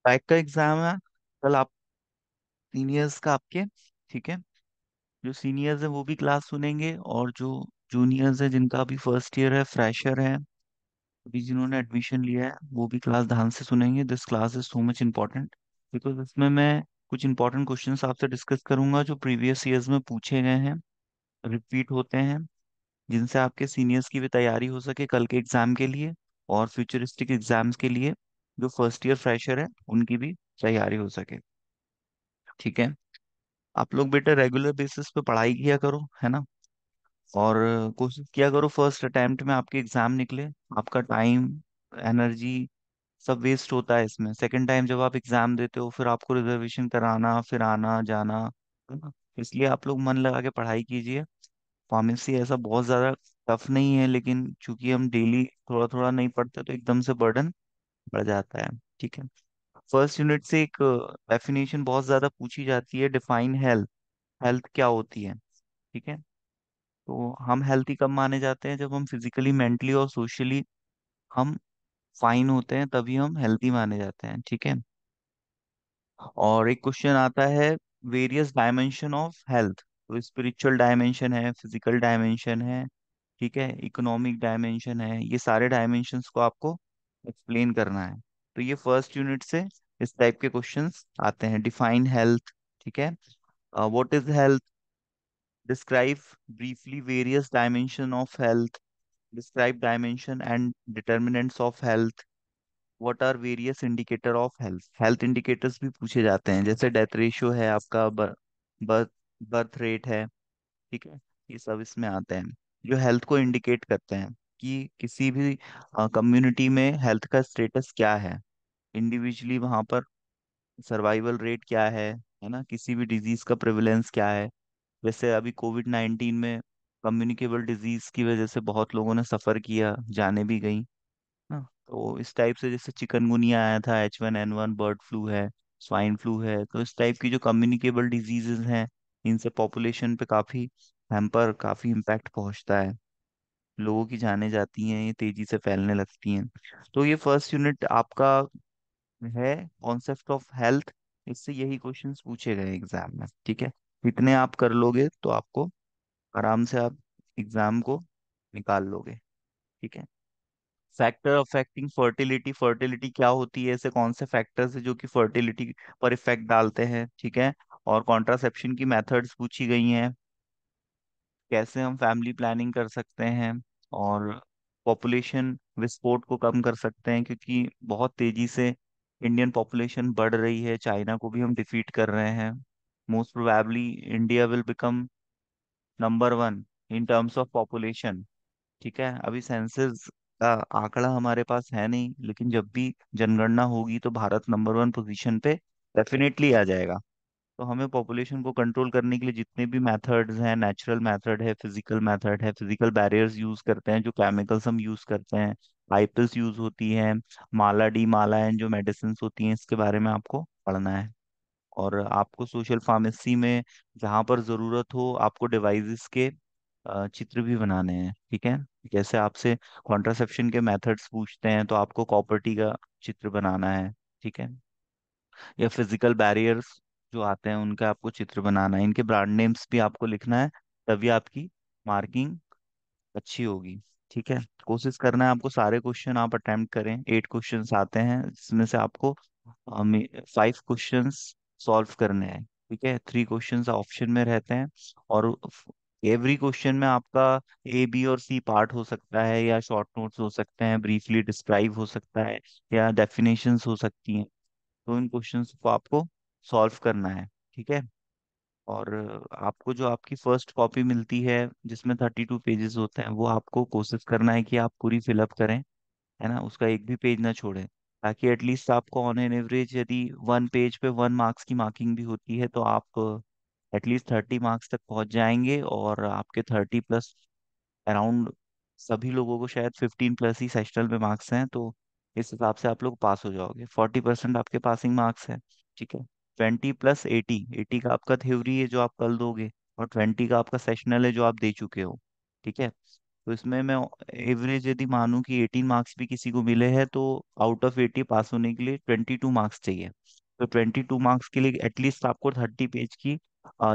Back का exam है कल आप सीनियर्स का आपके। ठीक है। जो सीनियर्स है वो भी क्लास सुनेंगे, और जो जूनियर्स है जिनका अभी फर्स्ट ईयर है, फ्रेशर है, अभी जिन्होंने एडमिशन लिया है, वो भी क्लास ध्यान से सुनेंगे। This class is so much important because इसमें मैं कुछ इंपॉर्टेंट क्वेश्चंस आपसे डिस्कस करूंगा जो प्रीवियस ईयर्स में पूछे गए हैं, रिपीट होते हैं, जिनसे आपके सीनियर्स की भी तैयारी हो सके कल के एग्जाम के लिए, और फ्यूचरिस्टिक एग्जाम्स के लिए जो फर्स्ट ईयर फ्रेशर है उनकी भी तैयारी हो सके। ठीक है। आप लोग बेटा रेगुलर बेसिस पे पढ़ाई किया करो, है ना। और कोशिश किया करो फर्स्ट अटेम्प्ट में आपके एग्जाम निकले। आपका टाइम, एनर्जी सब वेस्ट होता है इसमें। सेकंड टाइम जब आप एग्जाम देते हो फिर आपको रिजर्वेशन कराना, फिर आना जाना, है ना। इसलिए आप लोग मन लगा के पढ़ाई कीजिए। फार्मेसी ऐसा बहुत ज्यादा टफ नहीं है, लेकिन चूंकि हम डेली थोड़ा थोड़ा नहीं पढ़ते तो एकदम से बर्डन बढ़ जाता है। ठीक है। फर्स्ट यूनिट से एक डेफिनेशन बहुत ज्यादा पूछी जाती है, डिफाइन हेल्थ। हेल्थ क्या होती है। ठीक है। तो हम हेल्थी कब माने जाते हैं, जब हम फिजिकली, मेंटली और सोशली हम फाइन होते हैं, तभी हम हेल्थी माने जाते हैं। ठीक है। और एक क्वेश्चन आता है, वेरियस डायमेंशन ऑफ हेल्थ। तो स्पिरिचुअल डायमेंशन है, फिजिकल डायमेंशन है, ठीक है, इकोनॉमिक डायमेंशन है, ये सारे डायमेंशंस को आपको एक्सप्लेन करना है। तो ये फर्स्ट यूनिट से इस टाइप के क्वेश्चंस आते हैं। Define health. ठीक है। What is health, describe briefly various dimension of health, describe dimension and determinants of health, what are various indicator of health. Health indicators भी पूछे जाते हैं, जैसे डेथ रेशियो है आपका, बर्थ बर्थ रेट है। ठीक है। ये सब इसमें आते हैं, जो हेल्थ को इंडिकेट करते हैं कि किसी भी कम्युनिटी में हेल्थ का स्टेटस क्या है, इंडिविजुअली वहां पर सर्वाइवल रेट क्या है ना, किसी भी डिजीज का प्रेवलेंस क्या है। जैसे अभी कोविड 19 में कम्युनिकेबल डिजीज की वजह से बहुत लोगों ने सफर किया, जाने भी गई ना। तो इस टाइप से, जैसे चिकनगुनिया आया था, H1N1, बर्ड फ्लू है, स्वाइन फ्लू है, तो इस टाइप की जो कम्युनिकेबल डिजीजेस हैं, इनसे पॉपुलेशन पे काफी हैम्पर, काफी इम्पैक्ट पहुंचता है। लोगों की जानें जाती हैं, ये तेजी से फैलने लगती हैं। तो ये फर्स्ट यूनिट आपका है, कॉन्सेप्ट ऑफ हेल्थ। इससे यही क्वेश्चंस पूछे गए एग्जाम में। ठीक है। इतने आप कर लोगे तो आपको आराम से आप एग्जाम को निकाल लोगे। ठीक है। Factor affecting fertility. फर्टिलिटी क्या होती है, ऐसे कौन से फैक्टर्स है जो कि फर्टिलिटी पर इफेक्ट डालते हैं। ठीक है। और कॉन्ट्रासेप्शन की मेथड्स पूछी गई हैं, कैसे हम फैमिली प्लानिंग कर सकते हैं, और पॉपुलेशन विस्फोट को कम कर सकते हैं, क्योंकि बहुत तेजी से इंडियन पॉपुलेशन बढ़ रही है, चाइना को भी हम डिफीट कर रहे हैं। Most probably India will become number 1 in terms of population. ठीक है। अभी सेंसस का आंकड़ा हमारे पास है नहीं, लेकिन जब भी जनगणना होगी तो भारत नंबर 1 पोजीशन पे डेफिनेटली आ जाएगा। तो हमें पॉपुलेशन को कंट्रोल करने के लिए जितने भी मेथड्स हैं, नेचुरल मेथड है, फिजिकल मेथड है, फिजिकल बैरियर्स यूज करते हैं, जो केमिकल्स हम यूज करते हैं, आईपिल्स यूज होती है, माला डी मालायन जो मेडिसिन होती हैं, इसके बारे में आपको पढ़ना है। और आपको सोशल फार्मेसी में जहाँ पर जरूरत हो आपको डिवाइसेस के चित्र भी बनाने हैं। ठीक है। जैसे आपसे कॉन्ट्रासेप्शन के मेथड्स पूछते हैं तो आपको कॉपर्टी का चित्र बनाना है। ठीक है। या फिजिकल बैरियर्स जो आते हैं उनका आपको चित्र बनाना है, इनके ब्रांड नेम्स भी आपको लिखना है, तभी आपकी मार्किंग अच्छी होगी। ठीक है। कोशिश करना है आपको सारे क्वेश्चन आप अटेम्प्ट करें। 8 क्वेश्चंस आते हैं, जिसमें से आपको 5 क्वेश्चंस सॉल्व करने हैं। ठीक है। 3 क्वेश्चंस ऑप्शन में रहते हैं, और एवरी क्वेश्चन में आपका A, B और C पार्ट हो सकता है, या शॉर्ट नोट्स हो सकते हैं, ब्रीफली डिस्क्राइब हो सकता है, या डेफिनेशंस हो सकती हैं। तो इन क्वेश्चंस को आपको सॉल्व करना है। ठीक है। और आपको जो आपकी फर्स्ट कॉपी मिलती है जिसमें 32 पेजेस होते हैं, वो आपको कोशिश करना है कि आप पूरी फिलअप करें, है ना, उसका एक भी पेज ना छोड़ें, ताकि एटलीस्ट आपको ऑन एन एवरेज, यदि 1 पेज पे 1 मार्क्स की मार्किंग भी होती है, तो आप एटलीस्ट 30 मार्क्स तक पहुंच जाएंगे। और आपके 30 प्लस अराउंड, सभी लोगों को शायद 15 प्लस ही सेक्शनल में मार्क्स हैं, तो इस हिसाब से आप लोग पास हो जाओगे। 40% आपके पासिंग मार्क्स है। ठीक है। 20 + 80, 80 का आपका थ्योरी है जो आप कल दोगे, और 20 का आपका सेशनल है जो आप दे चुके हो। ठीक है। तो इसमें मैं एवरेज यदि मानूं कि 18 मार्क्स भी किसी को मिले हैं, तो आउट ऑफ 80 पास होने के लिए 22 मार्क्स चाहिए। तो 22 मार्क्स के लिए एटलीस्ट आपको 30 पेज की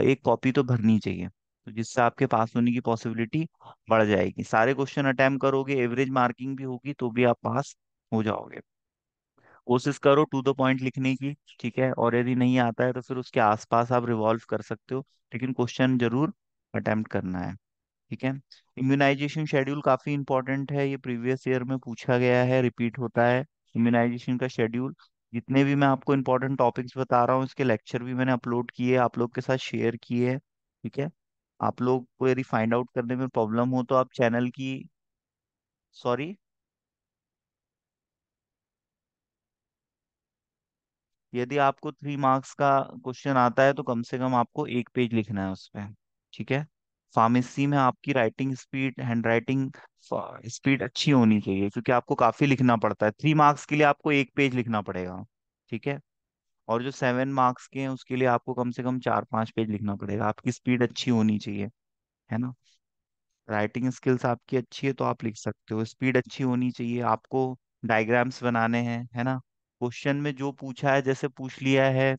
एक कॉपी तो भरनी चाहिए, तो जिससे आपके पास होने की पॉसिबिलिटी बढ़ जाएगी। सारे क्वेश्चन अटेम्प्ट करोगे, एवरेज मार्किंग भी होगी, तो भी आप पास हो जाओगे। कोशिश करो टू द पॉइंट लिखने की, ठीक है। और यदि नहीं आता है तो फिर उसके आसपास आप रिवॉल्व कर सकते हो, लेकिन क्वेश्चन जरूर अटेम्प्ट करना है, ठीक है। इम्यूनाइजेशन शेड्यूल काफी इंपॉर्टेंट है, ये प्रीवियस ईयर में पूछा गया है, रिपीट होता है। इम्यूनाइजेशन का शेड्यूल, जितने भी मैं आपको इंपॉर्टेंट टॉपिक्स बता रहा हूँ, इसके लेक्चर भी मैंने अपलोड किए, आप लोग के साथ शेयर किए हैं, ठीक है। आप लोग को यदि फाइंड आउट करने में प्रॉब्लम हो तो आप चैनल की, सॉरी, यदि आपको 3 मार्क्स का क्वेश्चन आता है तो कम से कम आपको 1 पेज लिखना है उस पे, ठीक है। फार्मेसी में आपकी writing speed, hand writing speed अच्छी होनी चाहिए, क्योंकि आपको काफी लिखना पड़ता है। 3 मार्क्स के लिए आपको 1 पेज लिखना पड़ेगा, ठीक है। और जो 7 मार्क्स के हैं उसके लिए आपको कम से कम 4-5 पेज लिखना पड़ेगा। आपकी स्पीड अच्छी होनी चाहिए, है ना। राइटिंग स्किल्स आपकी अच्छी है तो आप लिख सकते हो, स्पीड अच्छी होनी चाहिए आपको। डायग्राम्स बनाने हैं, है ना। क्वेश्चन में जो पूछा है, जैसे पूछ लिया है,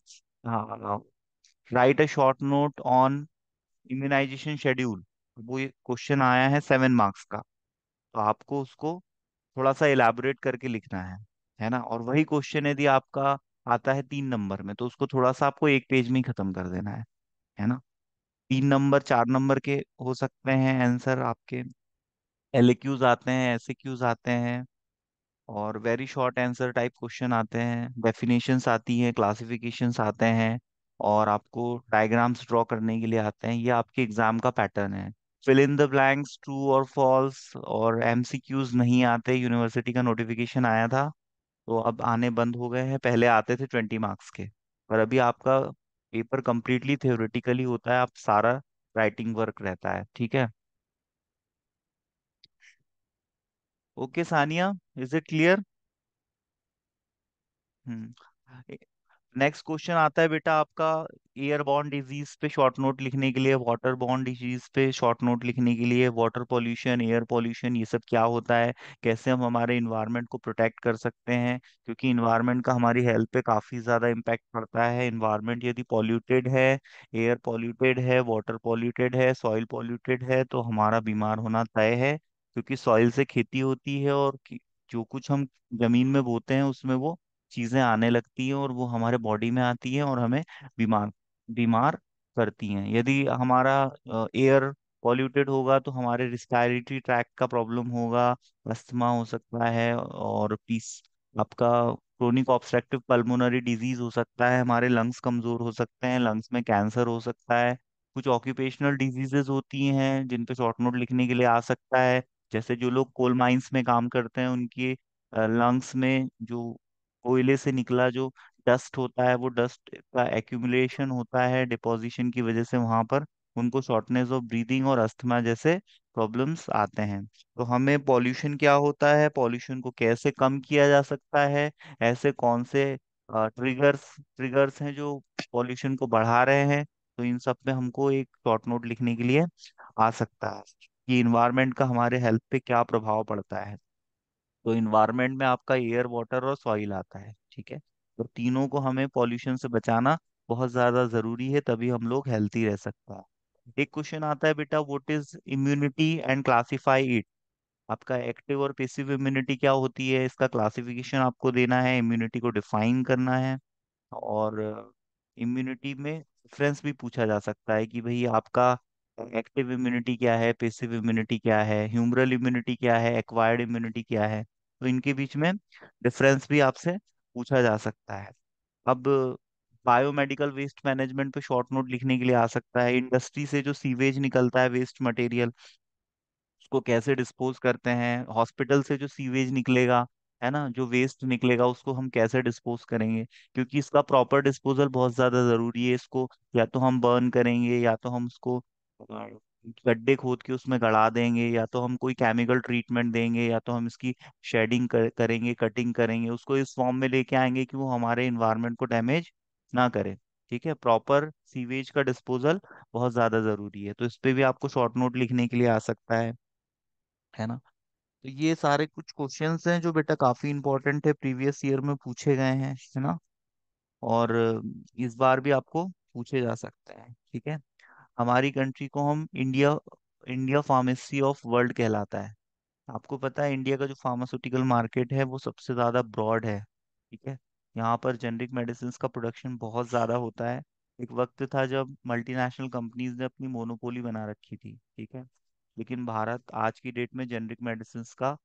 हाँ, write a short note on immunisation schedule, वो ये क्वेश्चन आया है 7 मार्क्स का, तो आपको उसको थोड़ा सा इलाबोरेट करके लिखना है ना। और वही क्वेश्चन यदि आपका आता है 3 नंबर में, तो उसको थोड़ा सा आपको 1 पेज में ही खत्म कर देना है ना। 3 नंबर 4 नंबर के हो सकते हैं आंसर आपके, एलक्यूज आते हैं, एसक्यूज आते हैं, और very short answer type question आते हैं, डेफिनेशंस आती हैं, क्लासिफिकेशंस आते हैं, और आपको डायग्राम्स ड्रॉ करने के लिए आते हैं। ये आपके एग्जाम का पैटर्न है। Fill in the blanks, true और फॉल्स और एमसीक्यूज नहीं आते, यूनिवर्सिटी का नोटिफिकेशन आया था तो अब आने बंद हो गए हैं, पहले आते थे 20 मार्क्स के। पर अभी आपका पेपर कंप्लीटली थ्योरेटिकली होता है, आप सारा राइटिंग वर्क रहता है, ठीक है। Okay Sania, is it clear? Hmm. Next question आता है बेटा आपका, एयरबॉर्न डिजीज पे शॉर्ट नोट लिखने के लिए, वाटर बॉर्न डिजीज पे शॉर्ट नोट लिखने के लिए, वाटर पॉल्यूशन, एयर पॉल्यूशन, ये सब क्या होता है, कैसे हम हमारे इन्वायरमेंट को प्रोटेक्ट कर सकते हैं, क्योंकि इन्वायरमेंट का हमारी हेल्थ पे काफी ज्यादा इम्पैक्ट पड़ता है। इन्वायरमेंट यदि पॉल्यूटेड है, एयर पॉल्यूटेड है, वाटर पॉल्यूटेड है, सॉइल पॉल्यूटेड है, तो हमारा बीमार होना तय है, क्योंकि सॉइल से खेती होती है, और जो कुछ हम जमीन में बोते हैं उसमें वो चीजें आने लगती हैं, और वो हमारे बॉडी में आती हैं और हमें बीमार बीमार करती हैं। यदि हमारा एयर पॉल्यूटेड होगा तो हमारे रिस्पायरेटरी ट्रैक्ट का प्रॉब्लम होगा, अस्थमा हो सकता है, और पीस आपका क्रोनिक ऑब्स्ट्रक्टिव पल्मोनरी डिजीज हो सकता है, हमारे लंग्स कमजोर हो सकते हैं, लंग्स में कैंसर हो सकता है। कुछ ऑक्यूपेशनल डिजीजेस होती हैं जिन पे शॉर्ट नोट लिखने के लिए आ सकता है, जैसे जो लोग कोल माइंस में काम करते हैं उनके लंग्स में जो कोयले से निकला जो डस्ट होता है, वो डस्ट का एक्यूमुलेशन होता है डिपोजिशन की वजह से, वहां पर उनको शॉर्टनेस ऑफ ब्रीदिंग और अस्थमा जैसे प्रॉब्लम्स आते हैं। तो हमें पॉल्यूशन क्या होता है, पॉल्यूशन को कैसे कम किया जा सकता है, ऐसे कौन से ट्रिगर्स ट्रिगर्स हैं जो पॉल्यूशन को बढ़ा रहे हैं, तो इन सब पे हमको एक शॉर्ट नोट लिखने के लिए आ सकता है कि इन्वायरमेंट का हमारे हेल्थ पे क्या प्रभाव पड़ता है। तो इन्वायरमेंट में आपका एयर, वाटर और सॉइल आता है, ठीक है। तो तीनों को हमें पॉल्यूशन से बचाना बहुत ज्यादा जरूरी है, तभी हम लोग हेल्थी रह सकते हैं। एक क्वेश्चन आता है बेटा, what is immunity and classify it. आपका एक्टिव और पेसिव इम्यूनिटी क्या होती है, इसका क्लासिफिकेशन आपको देना है, इम्यूनिटी को डिफाइन करना है। और इम्यूनिटी में डिफरेंस भी पूछा जा सकता है कि भाई आपका एक्टिव इम्यूनिटी क्या है, पेसिव इम्यूनिटी क्या है, ह्यूमरल इम्यूनिटी क्या है, एक्वायर्ड इम्यूनिटी क्या है, तो इनके बीच में डिफरेंस भी आपसे पूछा जा सकता है। अब बायोमेडिकल वेस्ट मैनेजमेंट पे शॉर्ट नोट लिखने के लिए आ सकता है, इंडस्ट्री से जो सीवेज निकलता है, वेस्ट मटेरियल, उसको कैसे डिस्पोज करते हैं, हॉस्पिटल से जो सीवेज निकलेगा, है ना, जो वेस्ट निकलेगा, उसको हम कैसे डिस्पोज करेंगे, क्योंकि इसका प्रॉपर डिस्पोजल बहुत ज्यादा जरूरी है। इसको या तो हम बर्न करेंगे, या तो हम उसको गड्ढे खोद के उसमें गड़ा देंगे, या तो हम कोई केमिकल ट्रीटमेंट देंगे, या तो हम इसकी शेडिंग करेंगे, कटिंग करेंगे, उसको इस फॉर्म में लेके आएंगे कि वो हमारे इन्वायरमेंट को डैमेज ना करे, ठीक है। प्रॉपर सीवेज का डिस्पोजल बहुत ज्यादा जरूरी है, तो इस पे भी आपको शॉर्ट नोट लिखने के लिए आ सकता है। है ना। तो ये सारे कुछ क्वेश्चंस हैं जो बेटा काफी इंपॉर्टेंट है, प्रीवियस ईयर में पूछे गए हैं, है ना। और इस बार भी आपको पूछे जा सकते हैं, ठीक है। हमारी कंट्री को हम India India pharmacy of world कहलाता है। आपको पता है इंडिया का जो फार्मास्यूटिकल मार्केट है वो सबसे ज़्यादा ब्रॉड है, ठीक है। यहाँ पर जेनरिक मेडिसिन का प्रोडक्शन बहुत ज़्यादा होता है। एक वक्त था जब मल्टीनेशनल कंपनीज ने अपनी मोनोपोली बना रखी थी, ठीक है। लेकिन भारत आज की डेट में जेनरिक मेडिसिन का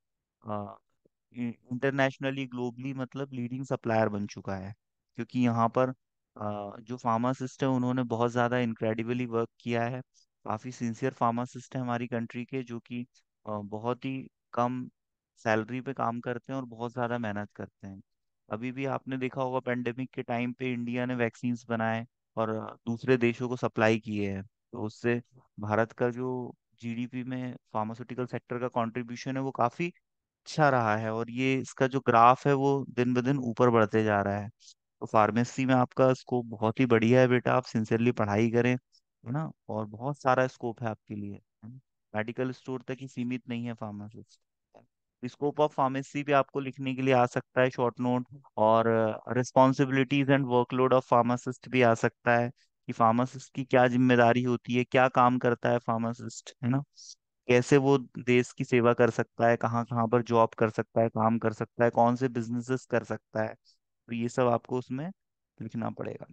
इंटरनेशनली ग्लोबली मतलब लीडिंग सप्लायर बन चुका है। क्योंकि यहाँ पर जो फार्मासिस्ट है उन्होंने बहुत ज़्यादा इनक्रेडिबली वर्क किया है। काफ़ी सिंसियर फार्मासिस्ट है हमारी कंट्री के, जो कि बहुत ही कम सैलरी पे काम करते हैं और बहुत ज़्यादा मेहनत करते हैं। अभी भी आपने देखा होगा पेंडेमिक के टाइम पे इंडिया ने वैक्सीन्स बनाए और दूसरे देशों को सप्लाई किए हैं। तो उससे भारत का जो जीडीपी में फार्मास्यूटिकल सेक्टर का कंट्रीब्यूशन है वो काफ़ी अच्छा रहा है, और ये इसका जो ग्राफ है वो दिन ब दिन ऊपर बढ़ते जा रहा है। तो फार्मेसी में आपका स्कोप बहुत ही बढ़िया है बेटा, आप सिंसियरली पढ़ाई करें, है ना। और बहुत सारा स्कोप है आपके लिए, है ना? मेडिकल स्टोर तक ही सीमित नहीं है फार्मासिस्ट। स्कोप ऑफ फार्मेसी भी आपको लिखने के लिए आ सकता है शॉर्ट नोट। और responsibilities and workload of pharmacist भी आ सकता है, कि फार्मासिस्ट की क्या जिम्मेदारी होती है, क्या काम करता है फार्मासिस्ट, है ना। कैसे वो देश की सेवा कर सकता है, कहाँ कहाँ पर जॉब कर सकता है, काम कर सकता है, कौन से बिजनेसेस कर सकता है। तो ये सब आपको उसमें लिखना पड़ेगा।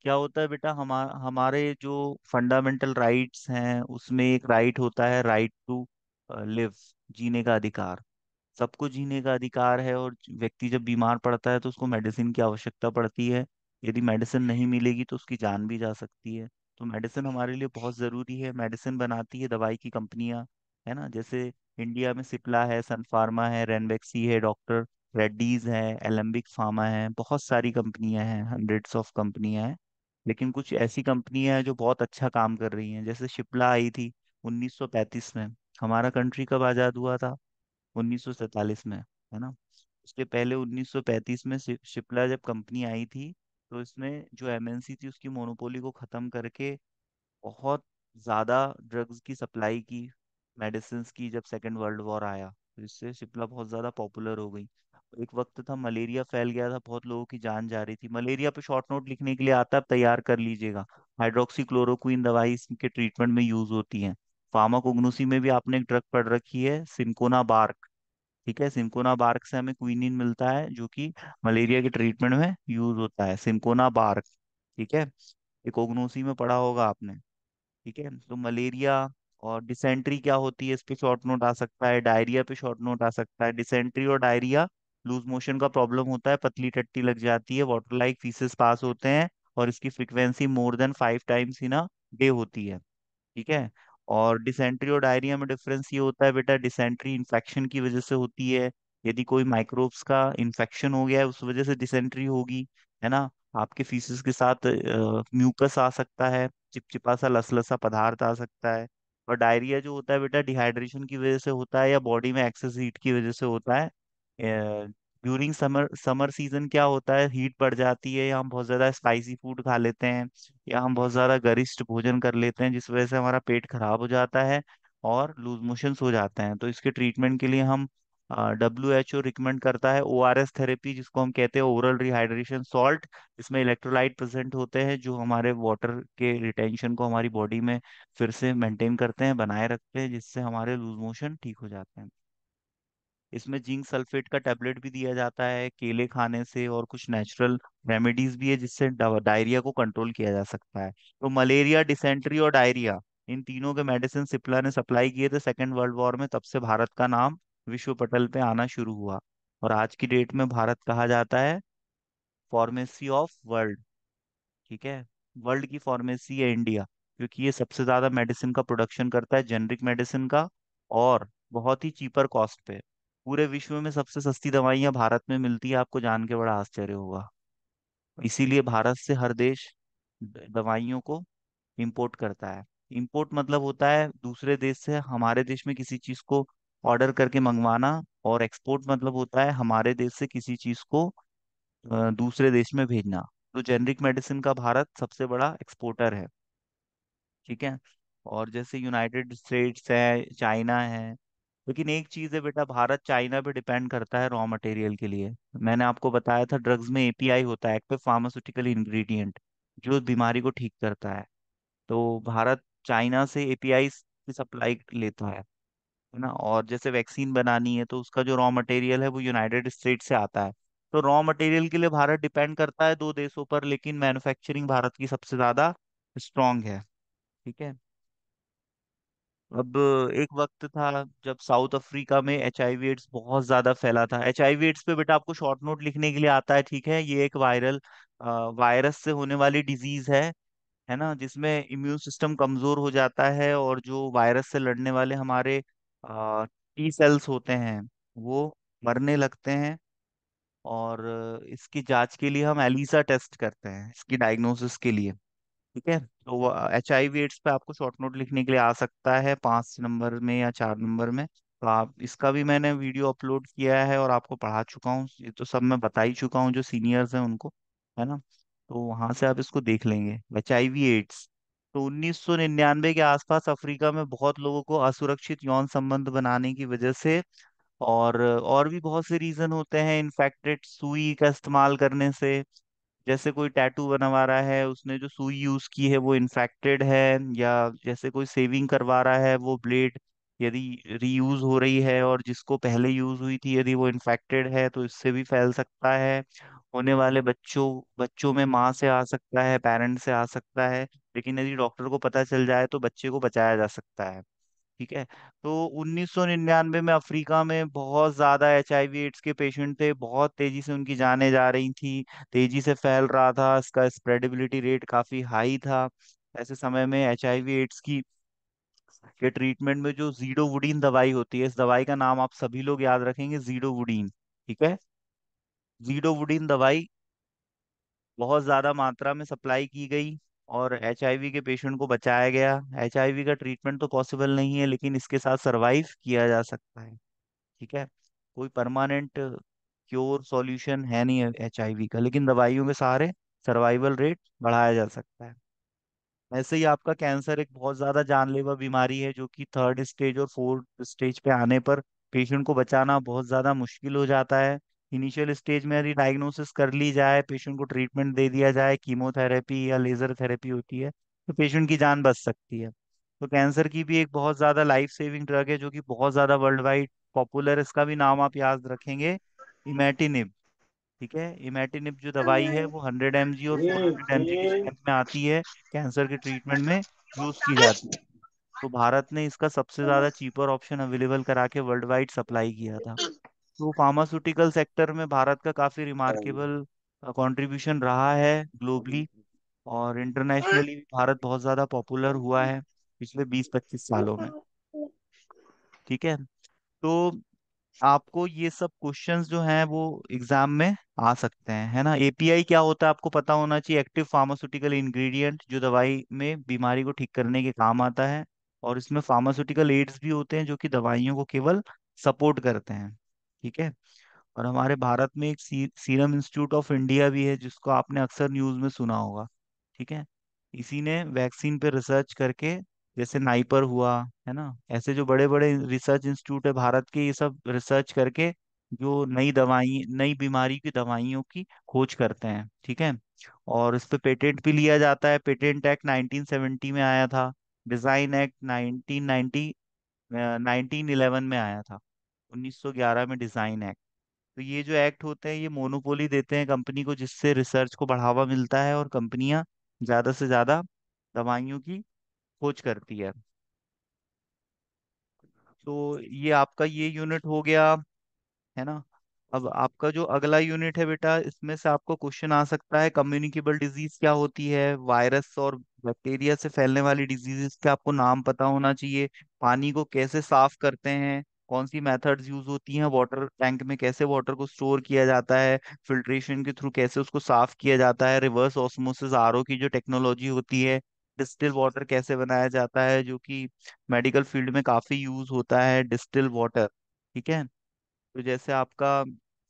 क्या होता है बेटा, हमारे जो फंडामेंटल राइट्स हैं उसमें एक राइट होता है, राइट टू लिव, जीने का अधिकार। सबको जीने का अधिकार है, और व्यक्ति जब बीमार पड़ता है तो उसको मेडिसिन की आवश्यकता पड़ती है। यदि मेडिसिन नहीं मिलेगी तो उसकी जान भी जा सकती है। तो मेडिसिन हमारे लिए बहुत ज़रूरी है। मेडिसिन बनाती है दवाई की कंपनियां, है ना। जैसे इंडिया में सिप्ला है, सन फार्मा है, रेनबेक्सी है, डॉक्टर रेड्डीज है, एलेम्बिक फार्मा है, बहुत सारी कंपनियां हैं, हंड्रेड्स ऑफ कंपनियां हैं। लेकिन कुछ ऐसी कंपनियां हैं जो बहुत अच्छा काम कर रही हैं। जैसे शिप्ला आई थी 1935 में। हमारा कंट्री कब आज़ाद हुआ था? 1947 में, है ना। उसके पहले 1935 में शिप्ला जब कंपनी आई थी, तो इसने जो एमएनसी थी उसकी मोनोपोली को खत्म करके बहुत ज्यादा ड्रग्स की सप्लाई की, मेडिसिन की, जब सेकेंड वर्ल्ड वॉर आया तो इससे शिप्ला बहुत ज्यादा पॉपुलर हो गई। एक वक्त था मलेरिया फैल गया था, बहुत लोगों की जान जा रही थी। मलेरिया पे शॉर्ट नोट लिखने के लिए आता है, आप तैयार कर लीजिएगा। हाइड्रोक्सी क्लोरोक्वीन दवाई इसके ट्रीटमेंट में यूज होती है। फार्माकोग्नोसी में भी आपने एक ड्रग पढ़ रखी है, सिंकोना बार्क, ठीक है। सिंकोना बार्क से हमें क्विनिन मिलता है, जो कि मलेरिया के ट्रीटमेंट में यूज होता है, सिंकोना बार्क, ठीक है। एक ओग्नोसी में पढ़ा होगा आपने, ठीक है। तो मलेरिया और डिसेंट्री क्या होती है, इस पे शॉर्ट नोट आ सकता है। डायरिया पे शॉर्ट नोट आ सकता है। डिसेंट्री और डायरिया, लूज मोशन का प्रॉब्लम होता है, पतली टट्टी लग जाती है, वाटर लाइक फीसेस पास होते हैं, और इसकी frequency more than 5 times in a day होती है, ठीक है। और डिसेंट्री और डायरिया में डिफरेंस ये होता है बेटा, डिसेंट्री इन्फेक्शन की वजह से होती है। यदि कोई माइक्रोब्स का इन्फेक्शन हो गया है उस वजह से डिसेंट्री होगी, है ना। आपके फीसिस के साथ म्यूकस आ सकता है, चिपचिपा सा लसलसा पदार्थ आ सकता है। और डायरिया जो होता है बेटा डिहाइड्रेशन की वजह से होता है, या बॉडी में एक्सेस हीट की वजह से होता है। ड्यूरिंग समर समर सीजन क्या होता है, हीट बढ़ जाती है, या हम बहुत ज्यादा स्पाइसी फूड खा लेते हैं, या हम बहुत ज्यादा गरिष्ठ भोजन कर लेते हैं, जिस वजह से हमारा पेट खराब हो जाता है और लूज मोशंस हो जाते हैं। तो इसके ट्रीटमेंट के लिए हम WHO रिकमेंड करता है ORS थेरेपी, जिसको हम कहते हैं ओरल रिहाइड्रेशन सॉल्ट। इसमें इलेक्ट्रोलाइट प्रेजेंट होते हैं जो हमारे वाटर के रिटेंशन को हमारी बॉडी में फिर से मेंटेन करते हैं, बनाए रखते हैं, जिससे हमारे लूज मोशन ठीक हो जाते हैं। इसमें जिंक सल्फेट का टेबलेट भी दिया जाता है केले खाने से, और कुछ नेचुरल रेमेडीज भी है जिससे डायरिया को कंट्रोल किया जा सकता है। तो मलेरिया, डिसेंट्री और डायरिया, इन तीनों के मेडिसिन सिप्ला ने सप्लाई किए थे सेकेंड वर्ल्ड वॉर में। तब से भारत का नाम विश्व पटल पे आना शुरू हुआ, और आज की डेट में भारत कहा जाता है फार्मेसी ऑफ वर्ल्ड, ठीक है। वर्ल्ड की फार्मेसी है इंडिया, क्योंकि ये सबसे ज्यादा मेडिसिन का प्रोडक्शन करता है, जेनरिक मेडिसिन का, और बहुत ही चीपर कॉस्ट पे। पूरे विश्व में सबसे सस्ती दवाइयां भारत में मिलती है, आपको जान के बड़ा आश्चर्य होगा। इसीलिए भारत से हर देश दवाइयों को इंपोर्ट करता है। इंपोर्ट मतलब होता है दूसरे देश से हमारे देश में किसी चीज को ऑर्डर करके मंगवाना, और एक्सपोर्ट मतलब होता है हमारे देश से किसी चीज को दूसरे देश में भेजना। तो जेनरिक मेडिसिन का भारत सबसे बड़ा एक्सपोर्टर है, ठीक है। और जैसे यूनाइटेड स्टेट्स है, चाइना है। लेकिन एक चीज है बेटा, भारत चाइना पे डिपेंड करता है रॉ मटेरियल के लिए। मैंने आपको बताया था ड्रग्स में एपीआई होता है, एक्टिव फार्मास्यूटिकल इंग्रेडिएंट, जो बीमारी को ठीक करता है। तो भारत चाइना से एपीआई की सप्लाई लेता है ना। और जैसे वैक्सीन बनानी है तो उसका जो रॉ मटेरियल है वो यूनाइटेड स्टेट से आता है। तो रॉ मटेरियल के लिए भारत डिपेंड करता है दो देशों पर, लेकिन मैन्युफैक्चरिंग भारत की सबसे ज्यादा स्ट्रांग है। ठीक है। अब एक वक्त था जब साउथ अफ्रीका में एचआईवी एड्स बहुत ज्यादा फैला था। एचआईवी एड्स पे बेटा आपको शॉर्ट नोट लिखने के लिए आता है, ठीक है। ये एक वायरस से होने वाली डिजीज है ना, जिसमें इम्यून सिस्टम कमजोर हो जाता है और जो वायरस से लड़ने वाले हमारे टी सेल्स होते हैं वो मरने लगते हैं। और इसकी जांच के लिए हम एलिसा टेस्ट करते हैं इसकी डायग्नोसिस के लिए। ठीक है। तो HIV एड्स पे आपको शॉर्ट नोट लिखने के लिए आ सकता है 5 नंबर में या 4 नंबर में। तो आप इसका भी मैंने वीडियो अपलोड किया है और आपको पढ़ा चुका हूँ, ये तो सब मैं बता ही चुका हूँ जो सीनियर्स हैं उनको, है ना। तो वहां से आप इसको देख लेंगे, HIV एड्स। तो 1999 के आसपास अफ्रीका में बहुत लोगों को असुरक्षित यौन संबंध बनाने की वजह से, और भी बहुत से रीजन होते हैं, इन्फेक्टेड सुई का इस्तेमाल करने से। जैसे कोई टैटू बनवा रहा है, उसने जो सुई यूज की है वो इन्फेक्टेड है, या जैसे कोई सेविंग करवा रहा है, वो ब्लेड यदि रीयूज हो रही है और जिसको पहले यूज हुई थी यदि वो इन्फेक्टेड है तो इससे भी फैल सकता है। होने वाले बच्चों बच्चों में माँ से आ सकता है, पेरेंट्स से आ सकता है। लेकिन यदि डॉक्टर को पता चल जाए तो बच्चे को बचाया जा सकता है। ठीक है। तो 1999 में अफ्रीका में बहुत ज्यादा HIV एड्स के पेशेंट थे, बहुत तेजी से उनकी जानें जा रही थी, तेजी से फैल रहा था, इसका स्प्रेडेबिलिटी रेट काफी हाई था। ऐसे समय में HIV एड्स की के ट्रीटमेंट में जो जीडोवुडीन दवाई होती है, इस दवाई का नाम आप सभी लोग याद रखेंगे, जीडोवुडीन। ठीक है। जीडोवुडीन दवाई बहुत ज्यादा मात्रा में सप्लाई की गई और HIV के पेशेंट को बचाया गया। HIV का ट्रीटमेंट तो पॉसिबल नहीं है, लेकिन इसके साथ सरवाइव किया जा सकता है। ठीक है। कोई परमानेंट क्योर सॉल्यूशन है नहीं HIV का, लेकिन दवाइयों के सहारे सर्वाइवल रेट बढ़ाया जा सकता है। ऐसे ही आपका कैंसर एक बहुत ज्यादा जानलेवा बीमारी है, जो कि 3rd स्टेज और 4th स्टेज पे आने पर पेशेंट को बचाना बहुत ज्यादा मुश्किल हो जाता है। इनिशियल स्टेज में यदि डायग्नोसिस कर ली जाए, पेशेंट को ट्रीटमेंट दे दिया जाए, कीमोथेरेपी या लेजर थेरेपी होती है, तो पेशेंट की जान बच सकती है। तो कैंसर की भी एक बहुत ज्यादा लाइफ सेविंग ड्रग है जो कि बहुत ज्यादा वर्ल्ड वाइड पॉपुलर, इसका भी नाम आप याद रखेंगे, इमेटिनिब। ठीक है। इमेटिनिब जो दवाई है वो 100 mg और 400 mg की स्ट्रेंथ में आती है, कैंसर के ट्रीटमेंट में यूज की जाती है। तो भारत ने इसका सबसे ज्यादा चीपर ऑप्शन अवेलेबल करा के वर्ल्ड वाइड सप्लाई किया था। तो फार्मास्यूटिकल सेक्टर में भारत का काफी रिमार्केबल कंट्रीब्यूशन रहा है ग्लोबली, और इंटरनेशनली भी भारत बहुत ज्यादा पॉपुलर हुआ है पिछले 20-25 सालों में। ठीक है। तो आपको ये सब क्वेश्चंस जो हैं वो एग्जाम में आ सकते हैं, है ना। एपीआई क्या होता है आपको पता होना चाहिए, एक्टिव फार्मास्यूटिकल इंग्रेडिएंट, जो दवाई में बीमारी को ठीक करने के काम आता है। और इसमें फार्मास्यूटिकल एड्स भी होते हैं जो कि दवाइयों को केवल सपोर्ट करते हैं। ठीक है। और हमारे भारत में एक सीरम इंस्टीट्यूट ऑफ इंडिया भी है, जिसको आपने अक्सर न्यूज में सुना होगा। ठीक है। इसी ने वैक्सीन पे रिसर्च करके, जैसे नाइपर हुआ, है ना, ऐसे जो बड़े बड़े रिसर्च इंस्टीट्यूट है भारत के, ये सब रिसर्च करके जो नई दवाई, नई बीमारी की दवाइयों की खोज करते हैं। ठीक है। और इस पे पेटेंट भी लिया जाता है। पेटेंट एक्ट 1970 में आया था, डिजाइन एक्ट 1911 में आया था, 1911 में डिजाइन एक्ट। तो ये जो एक्ट होते हैं ये मोनोपोली देते हैं कंपनी को, जिससे रिसर्च को बढ़ावा मिलता है और कंपनियां ज्यादा से ज्यादा दवाइयों की खोज करती है। तो ये आपका ये यूनिट हो गया, है ना। अब आपका जो अगला यूनिट है बेटा, इसमें से आपको क्वेश्चन आ सकता है कम्युनिकेबल डिजीज क्या होती है, वायरस और बैक्टीरिया से फैलने वाली डिजीजेस के आपको नाम पता होना चाहिए। पानी को कैसे साफ करते हैं, कौन सी मेथड्स यूज होती हैं, वाटर टैंक में कैसे वाटर को स्टोर किया जाता है, फिल्ट्रेशन के थ्रू कैसे उसको साफ किया जाता है, रिवर्स ऑस्मोसिस RO की जो टेक्नोलॉजी होती है, डिस्टिल वाटर कैसे बनाया जाता है, जो कि मेडिकल फील्ड में काफी यूज होता है डिस्टिल वाटर। ठीक है। तो जैसे आपका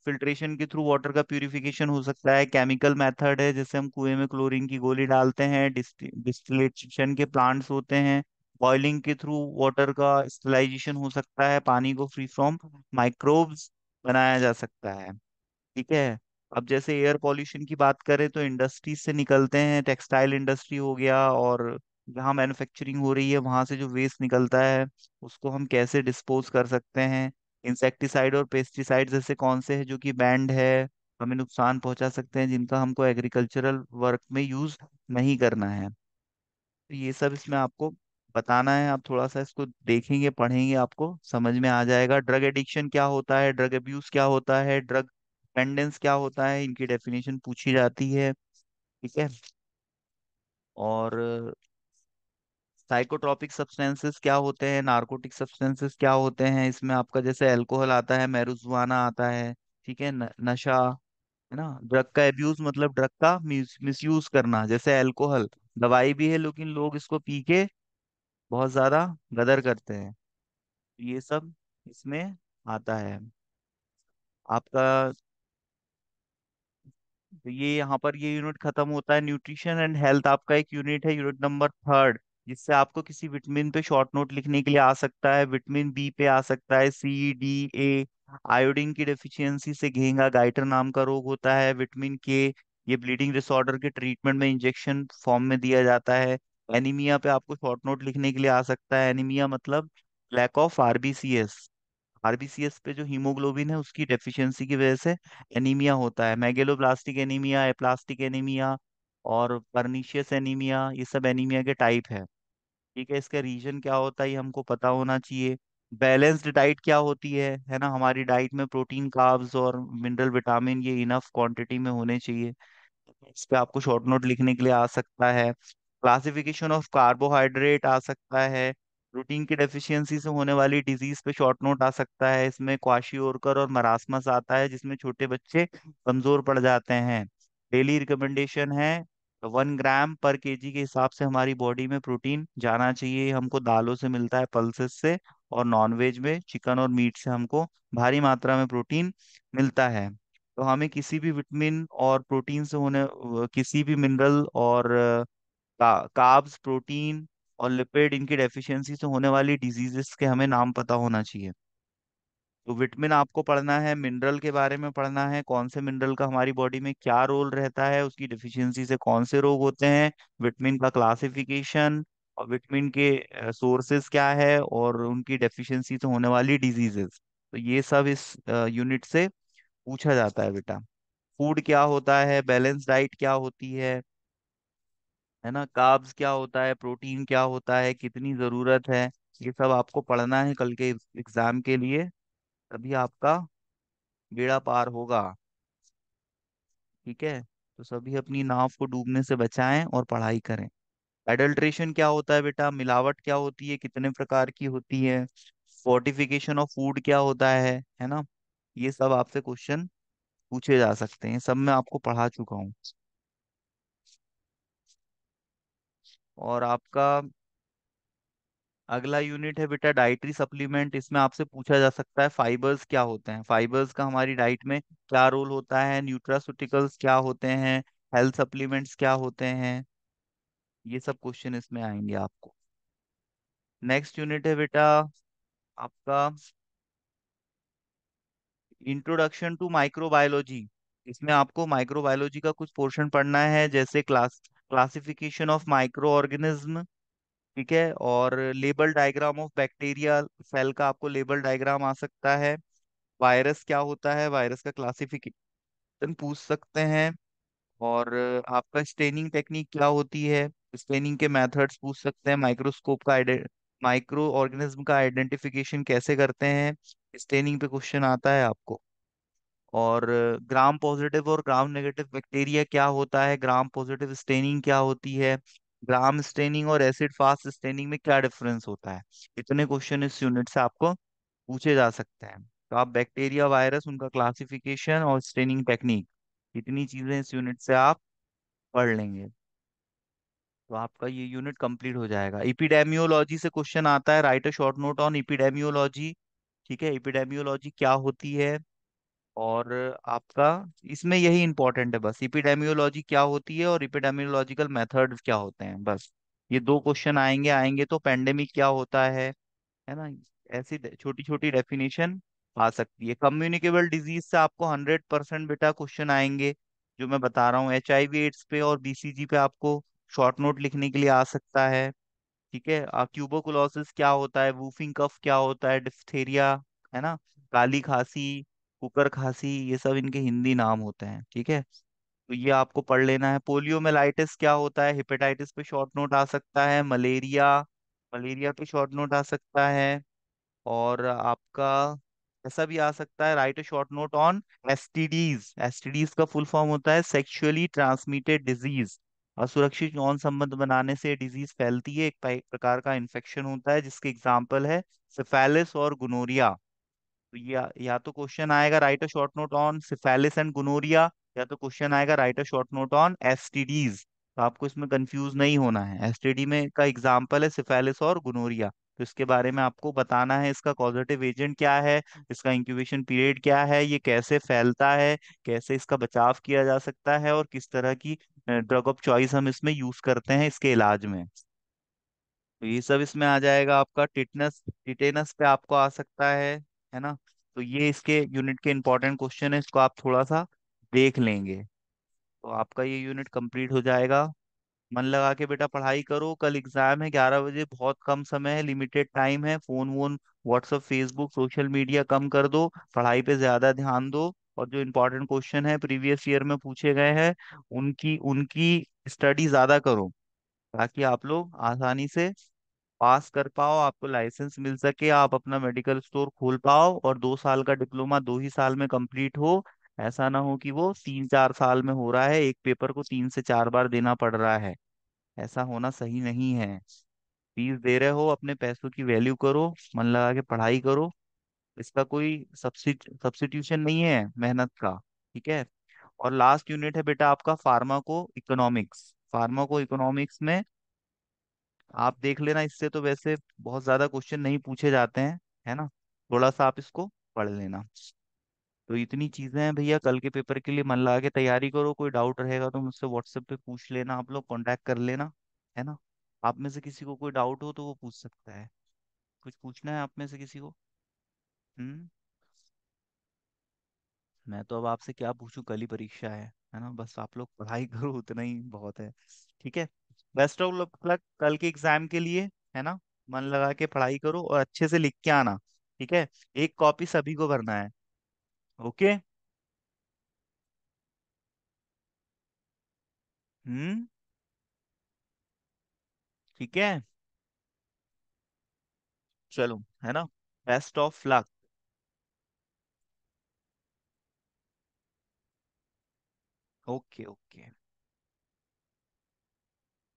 फिल्ट्रेशन के थ्रू वाटर का प्यूरिफिकेशन हो सकता है, केमिकल मेथड है जैसे हम कुएं में क्लोरीन की गोली डालते हैं, डिस्टिलेशन के प्लांट्स होते हैं, बॉइलिंग के थ्रू वाटर का स्टरलाइजेशन हो सकता है, पानी को फ्री फ्रॉम माइक्रोब्स बनाया जा सकता है। ठीक है। अब जैसे एयर पॉल्यूशन की बात करें तो इंडस्ट्री से निकलते हैं, टेक्सटाइल इंडस्ट्री हो गया, और जहाँ मैन्युफैक्चरिंग हो रही है वहां से जो वेस्ट निकलता है उसको हम कैसे डिस्पोज कर सकते हैं। इंसेक्टिसाइड और पेस्टिसाइड जैसे कौन से हैं जो कि बैंड है, हमें नुकसान पहुंचा सकते हैं, जिनका हमको एग्रीकल्चरल वर्क में यूज नहीं करना है। तो ये सब इसमें आपको बताना है। आप थोड़ा सा इसको देखेंगे पढ़ेंगे आपको समझ में आ जाएगा। ड्रग एडिक्शन क्या होता है, ड्रग अब्यूज क्या होता है, ड्रग डिपेंडेंस क्या होता है, इनकी डेफिनेशन पूछी जाती है। ठीक है। और साइकोट्रॉपिक सब्सटेंसेस क्या होते हैं, नार्कोटिक सब्सटेंसेस क्या होते हैं, इसमें आपका जैसे अल्कोहल आता है, मैरिजुआना आता है। ठीक है, नशा, है ना। ड्रग का एब्यूज मतलब ड्रग का मिसयूज करना, जैसे अल्कोहल दवाई भी है लेकिन लोग इसको पी के बहुत ज्यादा गदर करते हैं। ये सब इसमें आता है आपका। तो ये यहाँ पर ये यूनिट खत्म होता है। न्यूट्रिशन एंड हेल्थ आपका एक यूनिट है, यूनिट नंबर 3, जिससे आपको किसी विटामिन पे शॉर्ट नोट लिखने के लिए आ सकता है। विटामिन बी पे आ सकता है, सी डी ए। आयोडीन की डेफिशिएंसी से घेंगा गाइटर नाम का रोग होता है। विटामिन के, ये ब्लीडिंग डिसऑर्डर के ट्रीटमेंट में इंजेक्शन फॉर्म में दिया जाता है। एनीमिया पे आपको शॉर्ट नोट लिखने के लिए आ सकता है। एनीमिया मतलब लैक ऑफ आरबीसीएस। आरबीसीएस पे जो हीमोग्लोबिन है उसकी डेफिशिएंसी की वजह से एनीमिया होता है। मेगेलोब्लास्टिक एनीमिया, एप्लास्टिक एनीमिया और पर्निशियस एनीमिया, ये सब एनीमिया के टाइप है। ठीक है। इसका रीजन क्या होता है ये हमको पता होना चाहिए। बैलेंस्ड डाइट क्या होती है ना, हमारी डाइट में प्रोटीन, कार्ब्स और मिनरल, विटामिन ये इनफ क्वांटिटी में होने चाहिए। इस पे आपको शॉर्ट नोट लिखने के लिए आ सकता है। क्लासिफिकेशन ऑफ कार्बोहाइड्रेट आ सकता है। प्रोटीन की डेफिशिएंसी से होने वाली डिजीज पे शॉर्ट नोट आ सकता है। इसमें क्वाशियोरकर और मरासमस आता है, जिसमें छोटे बच्चे कमजोर पड़ जाते हैं। डेली रिकमेंडेशन है 1 ग्राम पर केजी के हिसाब से हमारी बॉडी में प्रोटीन जाना चाहिए। हमको दालों से मिलता है, पल्सेस से, और नॉनवेज में चिकन और मीट से हमको भारी मात्रा में प्रोटीन मिलता है। तो हमें किसी भी विटामिन और प्रोटीन से होने, किसी भी मिनरल और कार्ब्स, प्रोटीन और लिपिड, इनकी डेफिशिएंसी से होने वाली डिजीजेस के हमें नाम पता होना चाहिए। तो विटामिन आपको पढ़ना है, मिनरल के बारे में पढ़ना है, कौन से मिनरल का हमारी बॉडी में क्या रोल रहता है, उसकी डेफिशिएंसी से कौन से रोग होते हैं, विटामिन का क्लासिफिकेशन, और विटामिन के सोर्सेज क्या है, और उनकी डेफिशिएंसी से होने वाली डिजीजेस। तो ये सब इस यूनिट से पूछा जाता है बेटा। फूड क्या होता है, बैलेंस डाइट क्या होती है ना, कार्ब्स क्या होता है, प्रोटीन क्या होता है, कितनी जरूरत है, ये सब आपको पढ़ना है कल के एग्जाम के लिए। तभी आपका बेड़ा पार होगा। ठीक है। तो सभी अपनी नाव को डूबने से बचाएं और पढ़ाई करें। एडल्ट्रेशन क्या होता है बेटा, मिलावट क्या होती है, कितने प्रकार की होती है। फोर्टिफिकेशन ऑफ फूड क्या होता है ना। ये सब आपसे क्वेश्चन पूछे जा सकते हैं, सब मैं आपको पढ़ा चुका हूँ। और आपका अगला यूनिट है बेटा डाइटरी सप्लीमेंट। इसमें आपसे पूछा जा सकता है फाइबर्स क्या होते हैं, फाइबर्स का हमारी डाइट में क्या रोल होता है, न्यूट्रास्यूटिकल्स क्या होते हैं, हेल्थ सप्लीमेंट्स क्या होते हैं। ये सब क्वेश्चन इसमें आएंगे आपको। नेक्स्ट यूनिट है बेटा आपका इंट्रोडक्शन टू माइक्रोबायोलॉजी। इसमें आपको माइक्रोबायोलॉजी का कुछ पोर्शन पढ़ना है, जैसे क्लासिफिकेशन ऑफ माइक्रो ऑर्गेनिज्म। ठीक है। और label diagram of bacteria cell का आपको लेबल डायग्राम आ सकता है। वायरस क्या होता है, वायरस का क्लासिफिकेशन पूछ सकते हैं। और आपका स्टेनिंग टेक्निक क्या होती है, स्टेनिंग के मेथड्स पूछ सकते हैं। माइक्रोस्कोप का माइक्रो ऑर्गेनिज्म का आइडेंटिफिकेशन कैसे करते हैं, स्टेनिंग पे क्वेश्चन आता है आपको। और ग्राम पॉजिटिव और ग्राम नेगेटिव बैक्टीरिया क्या होता है, ग्राम पॉजिटिव स्टेनिंग क्या होती है, ग्राम स्टेनिंग और एसिड फास्ट स्टेनिंग में क्या डिफरेंस होता है। इतने क्वेश्चन इस यूनिट से आपको पूछे जा सकते हैं। तो आप बैक्टीरिया, वायरस, उनका क्लासिफिकेशन और स्टेनिंग टेक्निक, इतनी चीजें इस यूनिट से आप पढ़ लेंगे तो आपका ये यूनिट कंप्लीट हो जाएगा। इपिडेमियोलॉजी से क्वेश्चन आता है, write a short note on epidemiology. ठीक है। इपिडेमियोलॉजी क्या होती है, और आपका इसमें यही इंपॉर्टेंट है बस, इपिडेमियोलॉजी क्या होती है और इपिडेमियोलॉजिकल मेथड्स क्या होते हैं, बस। ये दो क्वेश्चन आएंगे आएंगे। तो पेंडेमिक क्या होता है ना, ऐसी छोटी छोटी डेफिनेशन आ सकती है। कम्युनिकेबल डिजीज से आपको 100% बेटा क्वेश्चन आएंगे, जो मैं बता रहा हूँ। HIV एड्स पे और BCG पे आपको शॉर्ट नोट लिखने के लिए आ सकता है। ठीक है, ट्यूबरकुलोसिस क्या होता है, वूफिंग कफ क्या होता है, डिफ्थेरिया, है ना, काली खांसी, कुकर खांसी, ये सब इनके हिंदी नाम होते हैं। ठीक है, तो ये आपको पढ़ लेना है। पोलियोमेलाइटिस क्या होता है, हेपेटाइटिस पे शॉर्ट नोट आ सकता है। मलेरिया, मलेरिया पे शॉर्ट नोट आ सकता है। और आपका ऐसा भी आ सकता है, write a short note on STDs। STDs का फुल फॉर्म होता है सेक्सुअली ट्रांसमिटेड डिजीज। असुरक्षित यौन संबंध बनाने से डिजीज फैलती है, एक प्रकार का इन्फेक्शन होता है, जिसके एग्जाम्पल है सिफेलिस और गुनोरिया। तो या तो क्वेश्चन आएगा write a short note on syphilis and gonorrhoea, या तो क्वेश्चन आएगा write a short note on STDs। तो आपको इसमें कंफ्यूज नहीं होना है। STD में का एग्जाम्पल है सिफेलिस और गुनोरिया। तो इसके बारे में आपको बताना है, इसका कॉजेटिव एजेंट क्या है, इसका इंक्यूबेशन पीरियड क्या है, ये कैसे फैलता है, कैसे इसका बचाव किया जा सकता है, और किस तरह की ड्रग ऑफ चॉइस हम इसमें यूज करते हैं इसके इलाज में। तो ये सब इसमें आ जाएगा। आपका टिटनस, टिटेनस पे आपको आ सकता है ना। तो ये इसके यूनिट के इंपॉर्टेंट क्वेश्चन है, इसको आप थोड़ा सा देख लेंगे तो आपका ये यूनिट कंप्लीट हो जाएगा। मन लगा के बेटा पढ़ाई करो, कल एग्जाम है 11 बजे, बहुत कम समय है, लिमिटेड टाइम है। फोन वोन, व्हाट्सअप, फेसबुक, सोशल मीडिया कम कर दो, पढ़ाई पे ज्यादा ध्यान दो। और जो इंपॉर्टेंट क्वेश्चन है प्रीवियस ईयर में पूछे गए हैं, उनकी उनकी स्टडी ज्यादा करो, ताकि आप लोग आसानी से पास कर पाओ, आपको लाइसेंस मिल सके, आप अपना मेडिकल स्टोर खोल पाओ, और 2 साल का डिप्लोमा 2 ही साल में कंप्लीट हो। ऐसा ना हो कि वो 3-4 साल में हो रहा है, एक पेपर को 3 से 4 बार देना पड़ रहा है। ऐसा होना सही नहीं है। फीस दे रहे हो, अपने पैसों की वैल्यू करो, मन लगा के पढ़ाई करो। इसका कोई सब्सिट्यूशन नहीं है मेहनत का। ठीक है। और लास्ट यूनिट है बेटा आपका फार्माको इकोनॉमिक्स। फार्माको इकोनॉमिक्स में आप देख लेना, इससे तो वैसे बहुत ज्यादा क्वेश्चन नहीं पूछे जाते हैं, है ना। थोड़ा सा आप इसको पढ़ लेना। तो इतनी चीजें हैं भैया, कल के पेपर के लिए मन लगा के तैयारी करो। कोई डाउट रहेगा तो मुझसे व्हाट्सएप पे पूछ लेना, आप लोग कांटेक्ट कर लेना, है ना। आप में से किसी को कोई डाउट हो तो वो पूछ सकता है। कुछ पूछना है आप में से किसी को? हम्म। मैं तो अब आपसे क्या पूछूं, कल ही परीक्षा है ना। बस आप लोग पढ़ाई करो, उतना ही बहुत है। ठीक है। बेस्ट ऑफ लक कल के एग्जाम के लिए, है ना। मन लगा के पढ़ाई करो और अच्छे से लिख के आना। ठीक है। एक कॉपी सभी को भरना है। ओके। हम्म। ठीक है। चलो, है ना। Best of luck. Okay okay.